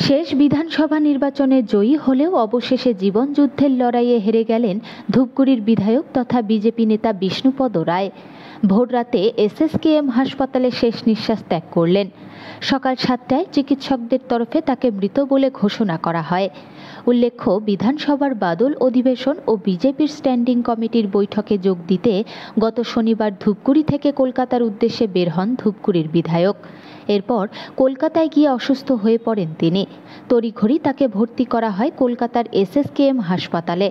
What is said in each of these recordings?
শেষ বিধানসভা নির্বাচনে জয়ী হলেও অবশেষে জীবনযুদ্ধের লড়াইয়ে হেরে গেলেন ধূপগুড়ির বিধায়ক তথা বিজেপি নেতা বিষ্ণুপদ রায়। ভোররাতে এসএসকেএম হাসপাতালে শেষ নিঃশ্বাস ত্যাগ করলেন। সকাল 7টায় চিকিৎসকদের তরফে তাকে মৃত বলে ঘোষণা করা হয়। উল্লেখ্য, বিধানসভার বাদল অধিবেশন ও বিজেপির স্ট্যান্ডিং কমিটির বৈঠকে যোগ দিতে গত শনিবার ধূপগুড়ি থেকে কলকাতার উদ্দেশ্যে বের হন ধূপগুড়ির বিধায়ক। এরপর কলকাতায় গিয়ে অসুস্থ হয়ে পড়েন তিনি। তড়িঘড়ি তাকে ভর্তি করা হয় কলকাতার এসএসকেএম হাসপাতালে।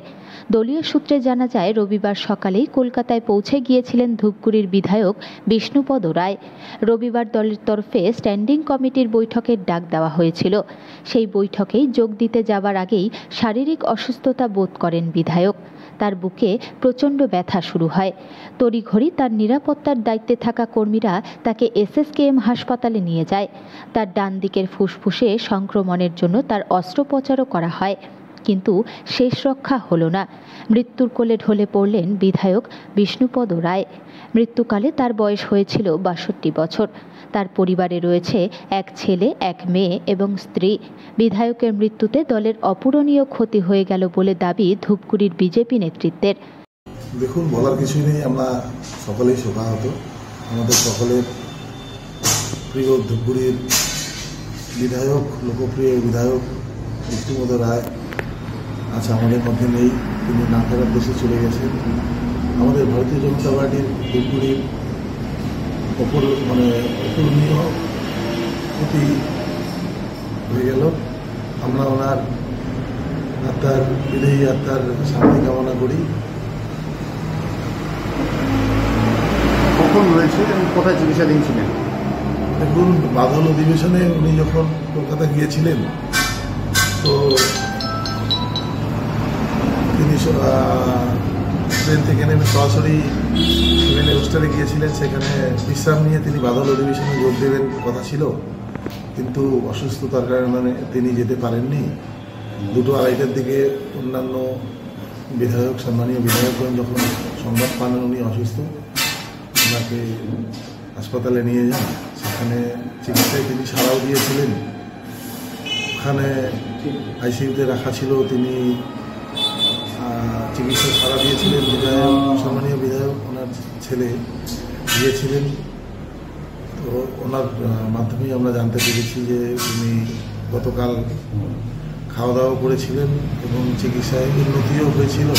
দলীয় সূত্রে জানা যায়, রবিবার সকালেই কলকাতায় পৌঁছে গিয়েছিলেন ধূপগুড়ির বিধায়ক বিষ্ণুপদ রায়। রবিবার দলের তরফে স্ট্যান্ডিং কমিটির বৈঠকের ডাক দেওয়া হয়েছিল। সেই বৈঠকেই যোগ দিতে যাবার আগেই শারীরিক অসুস্থতা বোধ করেন বিধায়ক। তার বুকে প্রচণ্ড ব্যথা শুরু হয়। তড়িঘড়ি তার নিরাপত্তার দায়িত্বে থাকা কর্মীরা তাকে এসএসকেএম হাসপাতালে নিয়ে যায়। তার ডান দিকের ফুসফুসে সংক্রমণের জন্য তার অস্ত্রোপচারও করা হয়, কিন্তু শেষ রক্ষা হলো না। মৃত্যুর কোলে ঢলে পড়লেন বিধায়ক বিষ্ণুপদ রায়। মৃত্যুকালে তার বয়স হয়েছিল 62 বছর। তার পরিবারে রয়েছে এক ছেলে, এক মেয়ে এবং স্ত্রী। বিধায়কের মৃত্যুতে দলের অপূরণীয় ক্ষতি হয়ে গেল বলে দাবি ধূপগুড়ির বিজেপি নেতৃত্বের। দেখুন, বলার কিছুই নেই। আমরা সকলেই শোকাহত। আমাদের সকলের প্রিয় ধূপগুড়ির বিধায়ক, লোকপ্রিয় বিধায়ক বিষ্ণুপদ রায় আজ আমাদের মধ্যে নেই। তিনি না ফেরার দেশে চলে গেছেন। আমাদের ভারতীয় জনতা পার্টির ধূপগুড়ির অপূরণীয় ক্ষতি হয়ে গেল। আমরা ওনার আত্মার বিদেহী আত্মার শান্তি কামনা করি। কখন রয়েছে এবং কোথায় চিকিৎসাধীন ছিলেন? দেখুন, বাদল অধিবেশনে উনি যখন কলকাতা গিয়েছিলেন, তো তিনি ট্রেন থেকে নেমে সরাসরি সিভিল হোস্টেলে গিয়েছিলেন। সেখানে বিশ্রাম নিয়ে তিনি বাদল অধিবেশনে যোগ দেবেন কথা ছিল, কিন্তু অসুস্থতার কারণে তিনি যেতে পারেননি। 2-2:30টার দিকে অন্যান্য বিধায়ক, সম্মানীয় বিধায়কগণ যখন সংবাদ পান উনি অসুস্থ, ওনাকে হাসপাতালে নিয়ে যান। সেখানে চিকিৎসায় তিনি সাড়াও দিয়েছিলেন। ওখানে আইসিইউতে রাখা ছিল, তিনি চিকিৎসা সাড়া দিয়েছিলেন। বিধায়ক, সম্মানীয় বিধায়ক, ওনার ছেলে গিয়েছিলেন। তো ওনার মাধ্যমেই আমরা জানতে পেরেছি যে তিনি গতকাল খাওয়া দাওয়া করেছিলেন এবং চিকিৎসায় উন্নতিও হয়েছিল।